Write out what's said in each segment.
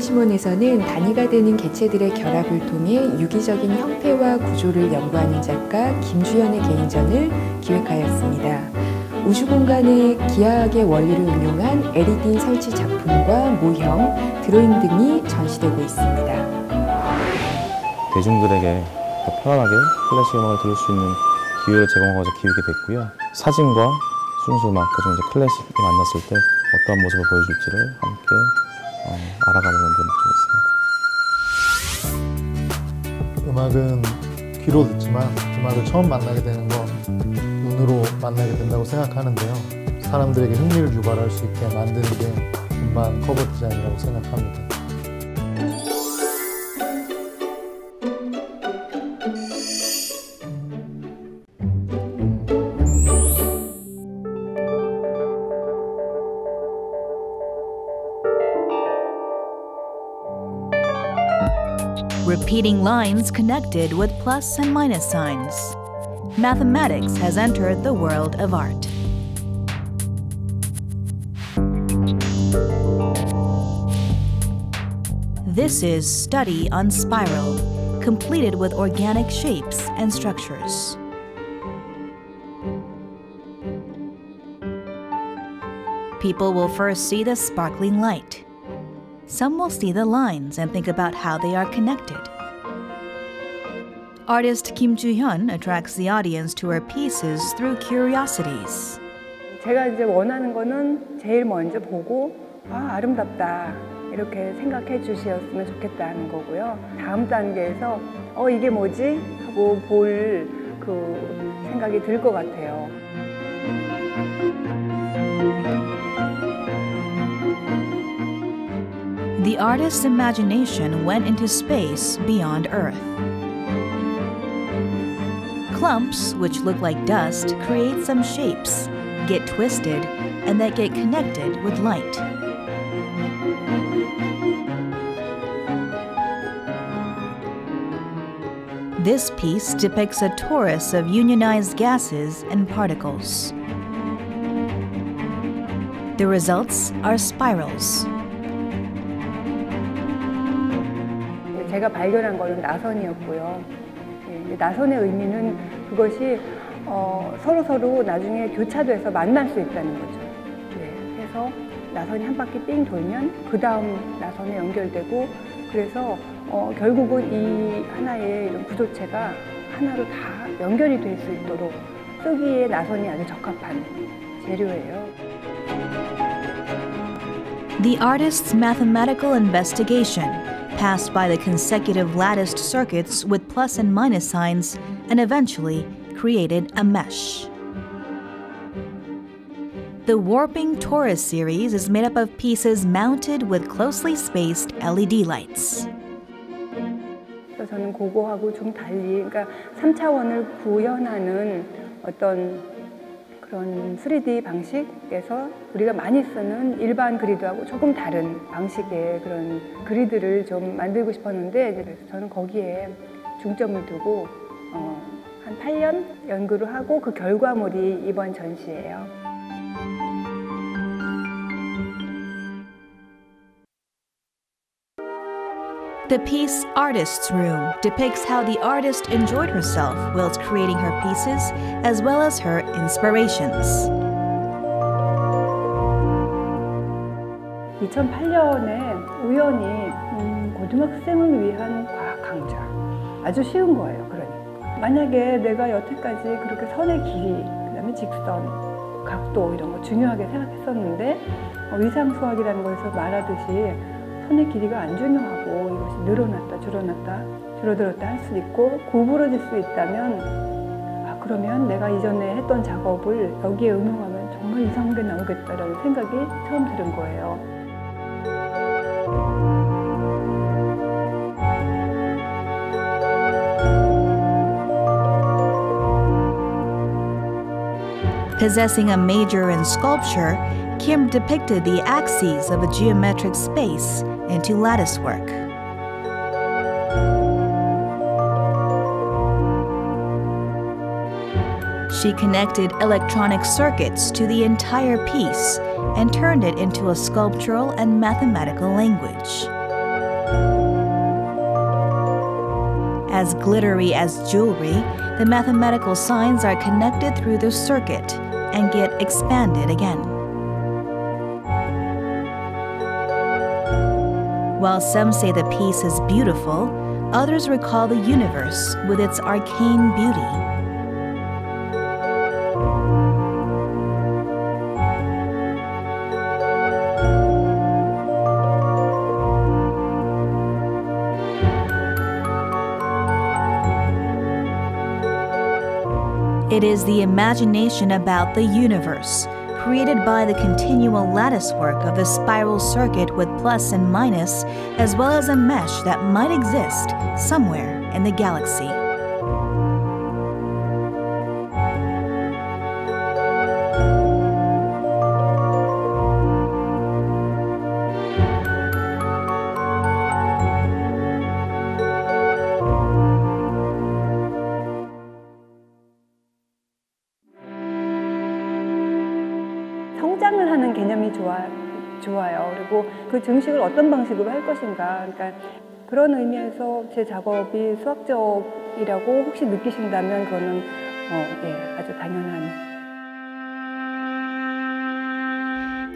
원시몬에서는 단위가 되는 개체들의 결합을 통해 유기적인 형태와 구조를 연구하는 작가 김주현의 개인전을 기획하였습니다. 우주공간에 기하학의 원리를 응용한 LED 설치 작품과 모형, 드로잉 등이 전시되고 있습니다. 대중들에게 더 편안하게 클래식 음악을 들을 수 있는 기회를 제공하고자 기획이 됐고요. 사진과 순수 음악, 그중 이제 클래식이 만났을 때 어떠한 모습을 보여줄지를 함께 알아가보는 데 목적이 있습니다. 음악은 귀로 듣지만 음악을 처음 만나게 되는 건 눈으로 만나게 된다고 생각하는데요. 사람들에게 흥미를 유발할 수 있게 만드는 게 음반 커버 디자인이라고 생각합니다. Repeating lines connected with plus and minus signs. Mathematics has entered the world of art. This is Study on Spiral, completed with organic shapes and structures. People will first see the sparkling light. Some will see the lines and think about how they are connected. Artist Kim Ju-hyun attracts the audience to her pieces through curiosities. 제가 이제 원하는 거는 제일 먼저 보고 아름답다 이렇게 생각해 주셨으면 좋겠다는 거고요. 다음 단계에서 이게 뭐지? 하고 볼 그 생각이 들 것 같아요. The artist's imagination went into space beyond Earth. Clumps, which look like dust, create some shapes, get twisted, and that get connected with light. This piece depicts a torus of unionized gases and particles. The results are spirals. 제가 발견한 거는 나선이었고요. 나선의 의미는 그것이 서로 나중에 교차돼서 만날 수 있다는 거죠. 그래서 나선이 한 바퀴 삥 돌면 그 다음 나선에 연결되고 그래서 결국은 이 하나의 이런 구조체가 하나로 다 연결이 될 수 있도록 쓰기에 나선이 아주 적합한 재료예요. The artist's mathematical investigation passed by the consecutive latticed circuits with plus and minus signs and eventually created a mesh. The Warping Torus series is made up of pieces mounted with closely spaced LED lights. 저는 그거하고 좀 달리, 그러니까 3차원을 구현하는 어떤 그런 3D 방식에서 우리가 많이 쓰는 일반 그리드하고 조금 다른 방식의 그런 그리드를 좀 만들고 싶었는데 그래서 저는 거기에 중점을 두고 한 8년 연구를 하고 그 결과물이 이번 전시예요. The piece Artist's Room depicts how the artist enjoyed herself whilst creating her pieces, as well as her inspirations. 2008년에 우연히 고등학생을 위한 과학 강좌. 아주 쉬운 거예요, 그러니까. 만약에 내가 여태까지 그렇게 선의 길이, 그다음에 직선, 각도 이런 거 중요하게 생각했었는데 위상 수학이라는 거에서 말하듯이 선의 길이가 안 중요하고 이것이 늘어났다 줄어들었다 할 수도 있고 구부러질 수 있다면 그러면 내가 이전에 했던 작업을 여기에 응용하면 정말 이상한 게 나오겠다라는 생각이 처음 들은 거예요. Possessing a major in sculpture, Kim depicted the axes of a geometric space into latticework. She connected electronic circuits to the entire piece and turned it into a sculptural and mathematical language. as glittery as jewelry, the mathematical signs are connected through the circuit and get expanded again. While some say the piece is beautiful, others recall the universe with its arcane beauty. It is the imagination about the universe, created by the continual latticework of the spiral circuit with plus and minus, as well as a mesh that might exist somewhere in the galaxy. 성장을 하는 개념이 좋아요. 그리고 그 증식을 어떤 방식으로 할 것인가. 그러니까 그런 의미에서 제 작업이 수학적이라고 혹시 느끼신다면 그거는 아주 당연한.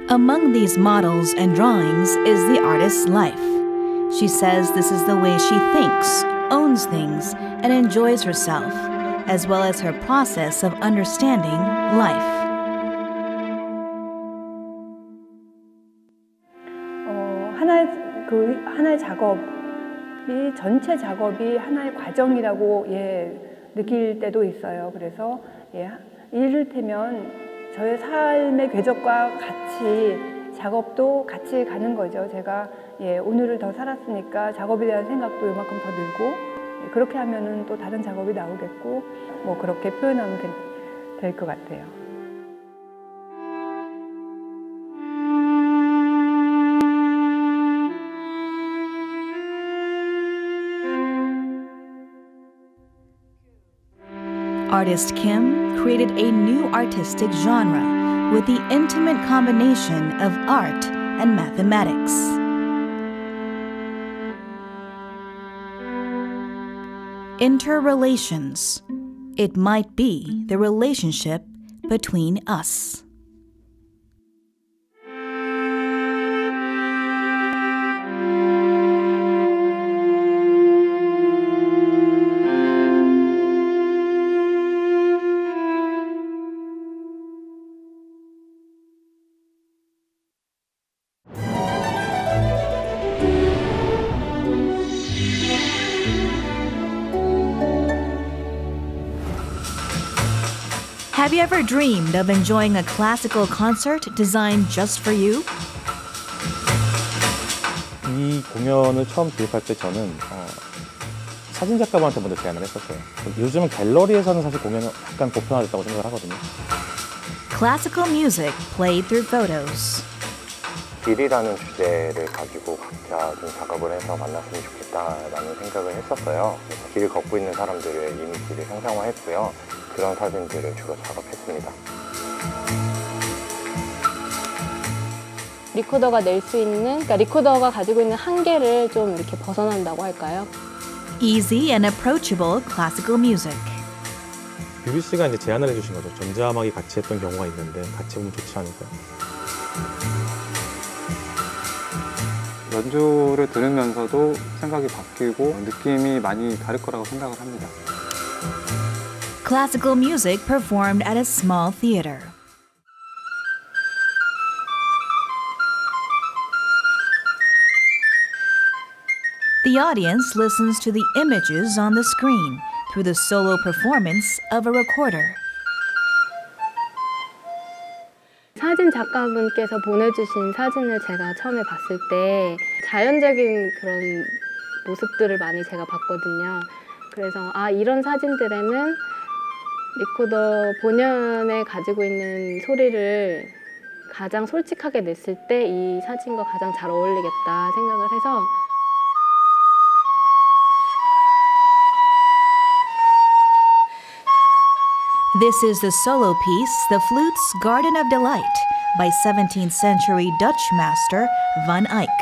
Among these models and drawings is the artist's life. She says this is the way she thinks, owns things, and enjoys herself, as well as her process of understanding life. 하나의 작업이 전체 작업이 하나의 과정이라고 느낄 때도 있어요. 그래서 이를테면 저의 삶의 궤적과 같이 작업도 같이 가는 거죠. 제가 오늘을 더 살았으니까 작업에 대한 생각도 이만큼 더 늘고 그렇게 하면은 또 다른 작업이 나오겠고 뭐 그렇게 표현하면 될 것 같아요. Artist Kim created a new artistic genre with the intimate combination of art and mathematics. Interrelations. It might be the relationship between us. Have you ever dreamed of enjoying a classical concert designed just for you? 이 공연을 처음 기획할 때 저는 사진작가분한테 먼저 제안을 했었어요. 요즘은 갤러리에서는 사실 공연은 약간 보편화됐다고 생각을 하거든요. Classical music played through photos. 길이라는 주제를 가지고 각자 좀 작업을 해서 만났으면 좋겠다라는 생각을 했었어요. 그래서 길을 걷고 있는 사람들의 이미지를 형상화했고요. 그런 사진들을 주로 작업했습니다. 리코더가 낼 수 있는, 그러니까 리코더가 가지고 있는 한계를 좀 이렇게 벗어난다고 할까요? Easy and approachable classical music. BBC 가 이제 제안을 해주신 거죠. 전자음악이 같이 했던 경우가 있는데 같이 보면 좋지 않을까요? 연주를 들으면서도 생각이 바뀌고 느낌이 많이 다를 거라고 생각을 합니다. Classical music performed at a small theater. The audience listens to the images on the screen through the solo performance of a recorder. 사진 작가분께서 보내주신 사진을 제가 처음에 봤을 때 자연적인 그런 모습들을 많이 제가 봤거든요. 그래서 이런 사진들에는 리코더 본연에 가지고 있는 소리를 가장 솔직하게 냈을 때 이 사진과 가장 잘 어울리겠다 생각을 해서 This is the solo piece, The Flute's Garden of Delight by 17th century Dutch master Van Eyck.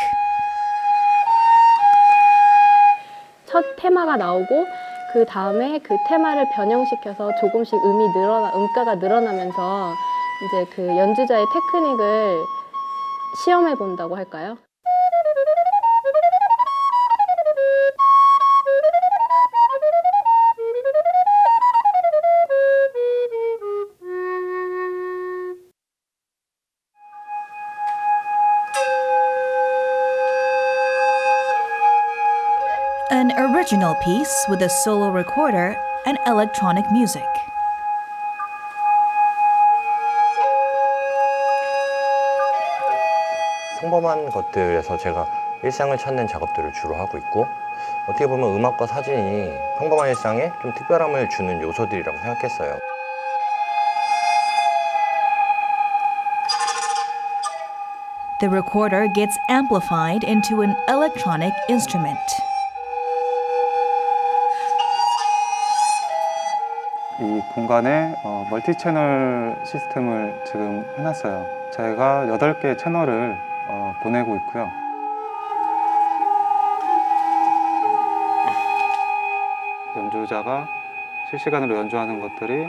첫 테마가 나오고 그 다음에 그 테마를 변형시켜서 조금씩 음가가 늘어나면서 이제 그 연주자의 테크닉을 시험해 본다고 할까요? An original piece with a solo recorder and electronic music. 평범한 것들에서 제가 일상을 찾는 작업들을 주로 하고 있고, 어떻게 보면 음악과 사진이 평범한 일상에 좀 특별함을 주는 요소들이라고 생각했어요. The recorder gets amplified into an electronic instrument. 이 공간에 멀티 채널 시스템을 지금 해놨어요. 제가 8개의 채널을 보내고 있고요. 연주자가 실시간으로 연주하는 것들이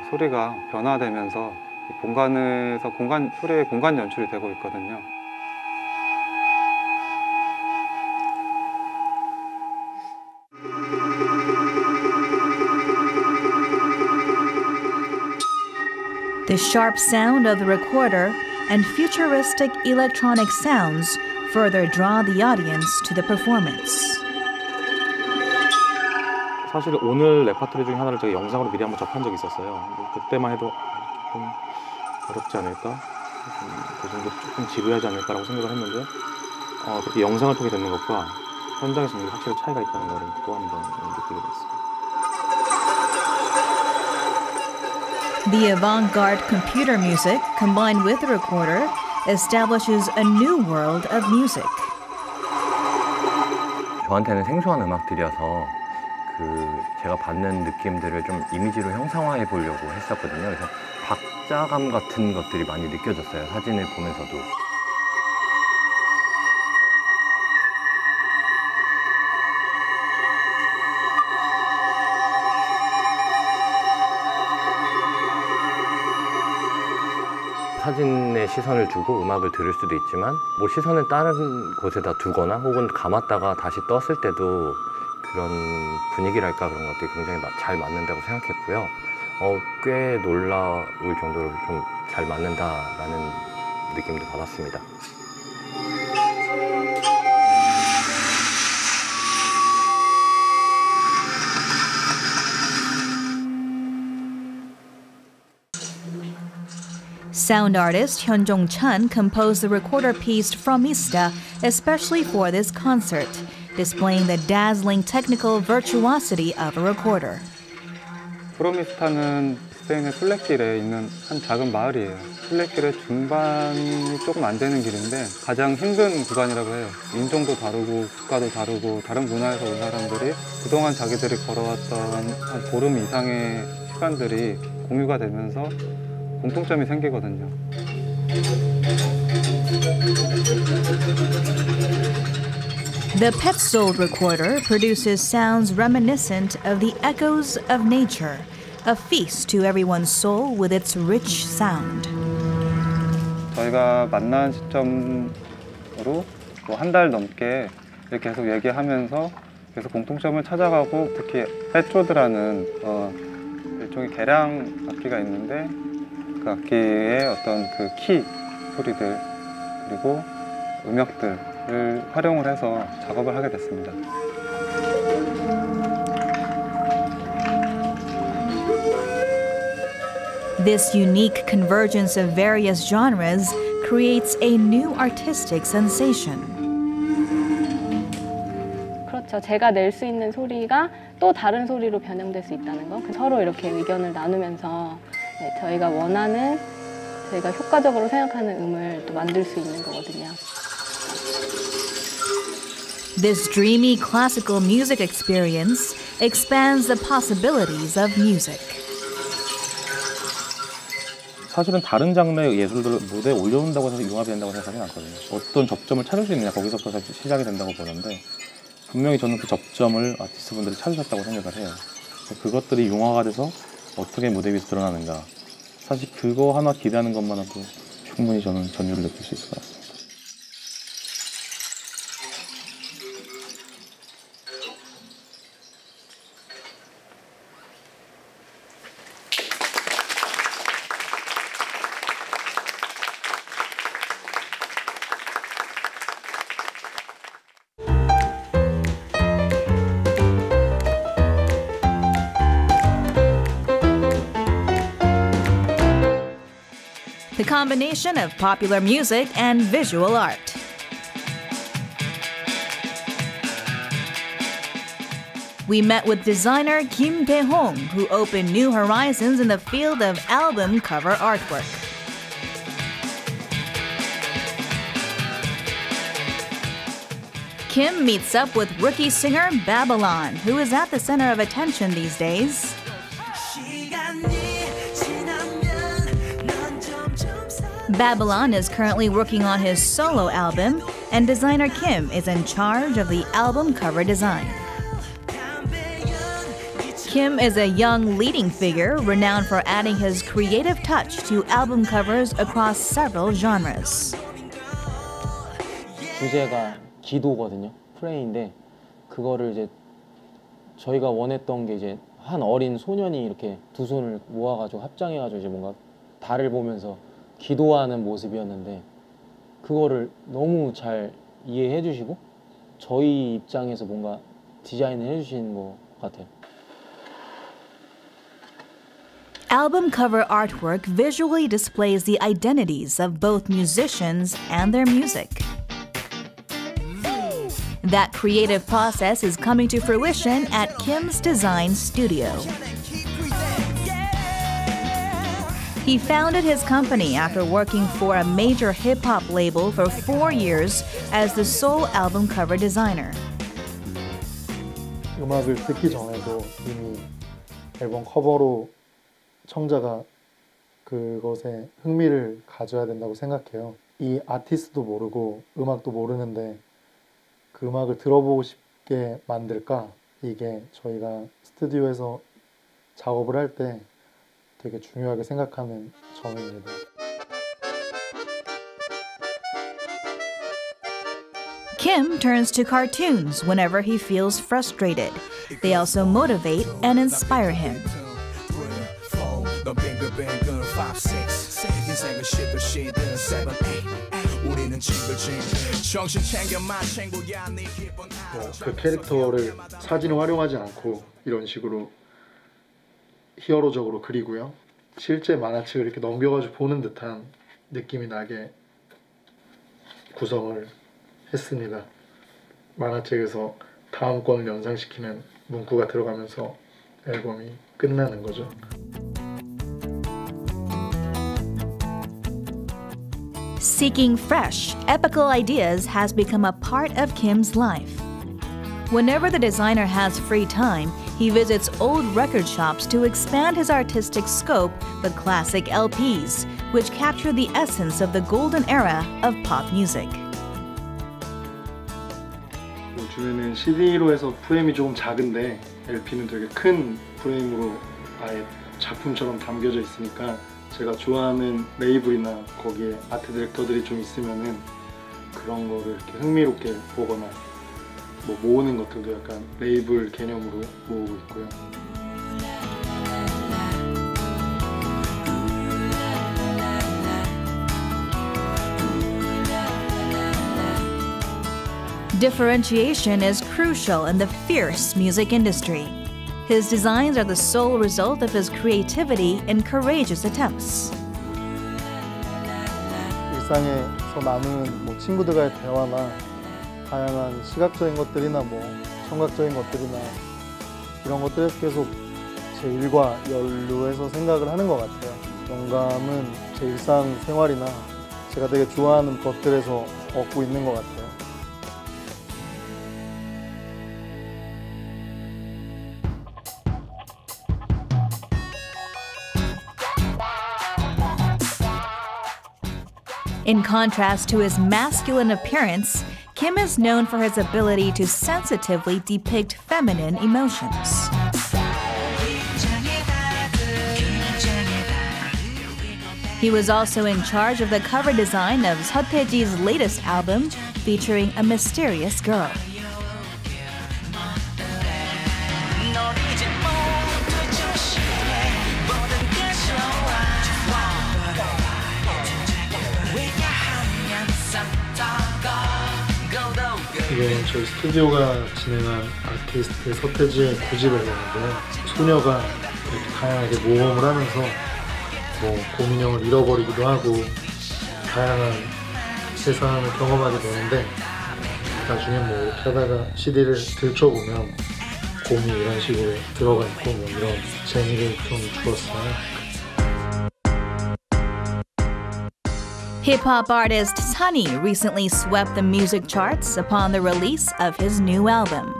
소리가 변화되면서 이 공간에서 소리의 공간 연출이 되고 있거든요. The sharp sound of the recorder and futuristic electronic sounds further draw the audience to the performance. 사실 오늘 레퍼토리 중에 하나를 제가 영상으로 미리 한번 접한 적이 있었어요. 그때만 해도 조금 어렵지 않을까? 대중들이 조금 지루하지 않을까라고 생각을 했는데 그렇게 영상을 통해 듣는 것과 현장에서 확실히 차이가 있다는 것을 또 한 번 느끼게 됐습니다. The avant-garde computer music combined with the recorder establishes a new world of music. 저한테는 생소한 음악들이어서 제가 받는 느낌들을 좀 이미지로 형상화해 보려고 했었거든요. 그래서 박자감 같은 것들이 많이 느껴졌어요, 사진을 보면서도. 사진에 시선을 두고 음악을 들을 수도 있지만 뭐 시선을 다른 곳에다 두거나 혹은 감았다가 다시 떴을 때도 그런 분위기랄까 그런 것들이 굉장히 잘 맞는다고 생각했고요. 꽤 놀라울 정도로 좀 잘 맞는다라는 느낌도 받았습니다. Sound artist Hyunjong Chun composed the recorder piece Fromista especially for this concert, displaying the dazzling technical virtuosity of a recorder. 프로미스타는 스페인의 순례길에 있는 한 작은 마을이에요. 순례길의 중반이 조금 안 되는 길인데 가장 힘든 구간이라고 해요. 인종도 다르고 국가도 다르고 다른 문화에서 온 사람들이 그동안 자기들이 걸어왔던 한 보름 이상의 시간들이 공유가 되면서 공통점이 생기거든요. The Petzold recorder produces sounds reminiscent of the echoes of nature, a feast to everyone's soul with its rich sound. 저희가 만난 시점으로 한 달 넘게 이렇게 계속 얘기하면서 계속 공통점을 찾아가고, 특히 페트조드라는 일종의 계량 악기가 있는데 그 악기의 어떤 그 키 소리들 그리고 음역들을 활용을 해서 작업을 하게 됐습니다. This unique convergence of various genres creates a new artistic sensation. 그렇죠. 제가 낼 수 있는 소리가 또 다른 소리로 변형될 수 있다는 거. 서로 이렇게 의견을 나누면서 저희가 원하는, 저희가 효과적으로 생각하는 음을 또 만들 수 있는 거거든요. This dreamy classical music experience expands the possibilities of music. 사실은 다른 장르의 예술들을 무대에 올려놓는다고 해서 융합이 된다고 생각하지는 않거든요. 어떤 접점을 찾을 수 있느냐, 거기서부터 시작이 된다고 보는데 분명히 저는 그 접점을 아티스트분들이 찾으셨다고 생각을 해요. 그것들이 융화가 돼서 어떻게 무대 위에서 드러나는가. 사실 그거 하나 기대하는 것만으로도 충분히 저는 전율을 느낄 수 있을 것 같습니다. The combination of popular music and visual art. We met with designer Kim Tae-hong, who opened new horizons in the field of album cover artwork. Kim meets up with rookie singer Babylon, who is at the center of attention these days. Babylon is currently working on his solo album, and designer Kim is in charge of the album cover design. Kim is a young leading figure renowned for adding his creative touch to album covers across several genres. 주제가 기도거든요. 프레이인데 그거를 이제 저희가 원했던 게 이제 한 어린 소년이 이렇게 두 손을 모아가지고 합장해가지고 이제 뭔가 달을 보면서 기도하는 모습이었는데 그거를 너무 잘 이해해 주시고 저희 입장에서 뭔가 디자인을 해 주시는 것 같아요. Album cover artwork visually displays the identities of both musicians and their music. That creative process is coming to fruition at Kim's design studio. He founded his company after working for a major hip-hop label for 4 years as the sole album cover designer. 음악을 듣기 전에도 이미 앨범 커버로 청자가 그것에 흥미를 가져야 된다고 생각해요. 이 아티스트도 모르고 음악도 모르는데 그 음악을 들어보고 싶게 만들까? 이게 저희가 스튜디오에서 작업을 할 때 되게 중요하게 생각하는 점입니다. Kim turns to cartoons whenever he feels frustrated. They also motivate and inspire him. 그 캐릭터를 사진을 활용하지 않고 이런 식으로 히어로적으로 그리고요. 실제 만화책을 이렇게 넘겨가지고 보는 듯한 느낌이 나게 구성을 했습니다. 만화책에서 다음 권을 연상시키는 문구가 들어가면서 앨범이 끝나는 거죠. Seeking fresh, epical ideas has become a part of Kim's life. Whenever the designer has free time, he visits old record shops to expand his artistic scope with classic LPs, which capture the essence of the golden era of pop music. 요즘에는 CD로 해서 프레임이 조금 작은데 LP는 되게 큰 프레임으로 아예 작품처럼 담겨져 있으니까 제가 좋아하는 레이블이나 거기에 아트 디렉터들이 좀 있으면은 그런 거를 이렇게 흥미롭게 보거나 뭐 모으는 것들도 약간 레이블 개념으로 모으고 있고요. Differentiation is crucial in the fierce music industry. His designs are the sole result of his creativity and courageous attempts. 일상에서 나누는 뭐 친구들과의 대화나 다양한 시각적인 것들이나 뭐 청각적인 것들이나 이런 것들에서 계속 제 일과 연루해서 생각을 하는 것 같아요. 영감은 제 일상생활이나 제가 되게 좋아하는 것들에서 얻고 있는 것 같아요. In contrast to his masculine appearance, Kim is known for his ability to sensitively depict feminine emotions. He was also in charge of the cover design of Seotaeji's latest album, featuring a mysterious girl. 이게 저희 스튜디오가 진행한 아티스트 서태지의 9집 앨범인데요. 소녀가 이렇게 다양하게 모험을 하면서 뭐 고민형을 잃어버리기도 하고 다양한 세상을 경험하게 되는데 나중에 뭐 이렇게 하다가 CD를 들춰보면 곰이 이런 식으로 들어가 있고 뭐 이런 재미를 좀 주었어요. Hip-hop artist Sunny recently swept the music charts upon the release of his new album.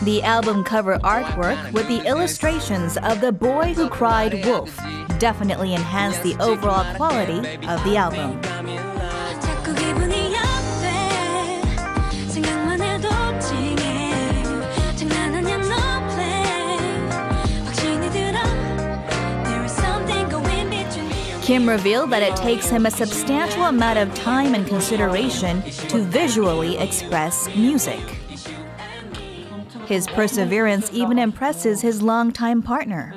The album cover artwork with the illustrations of the boy who cried wolf definitely enhanced the overall quality of the album. Kim revealed that it takes him a substantial amount of time and consideration to visually express music. His perseverance even impresses his longtime partner.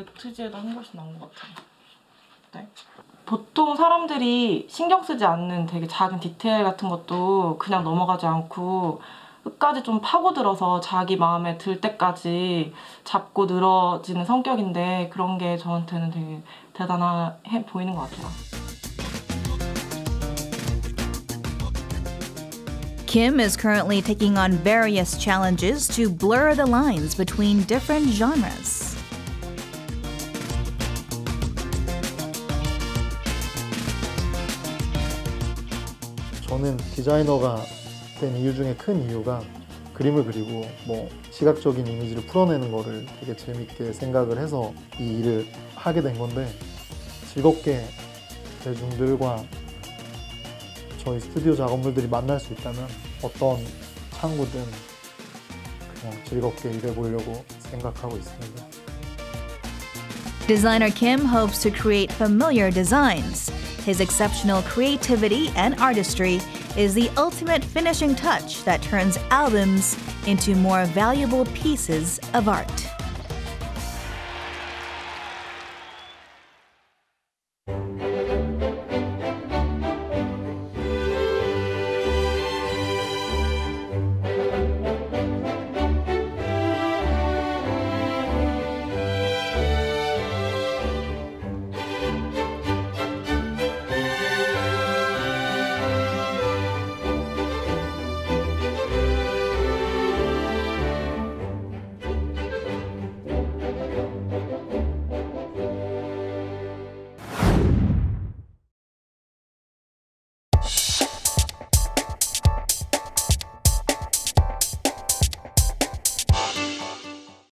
보통 사람들이 신경 쓰지 않는 되게 작은 디테일 같은 것도 그냥 넘어가지 않고 끝까지 좀 파고들어서 자기 마음에 들 때까지 잡고 늘어지는 성격인데 그런 게 저한테는 되게 대단해 보이는 것 같아요. Kim is currently taking on various challenges to blur the lines between different genres. 저는 디자이너가 된 이유 중에 큰 이유가 그림을 그리고 뭐 시각적인 이미지를 풀어내는 거를 되게 재밌게 생각을 해서 이 일을 하게 된 건데 즐겁게 대중들과 저희 스튜디오 작업물들이 만날 수 있다면 어떤 창구든 그냥 즐겁게 일해보려고 생각하고 있습니다. Designer Kim hopes to create familiar designs. His exceptional creativity and artistry is the ultimate finishing touch that turns albums into more valuable pieces of art.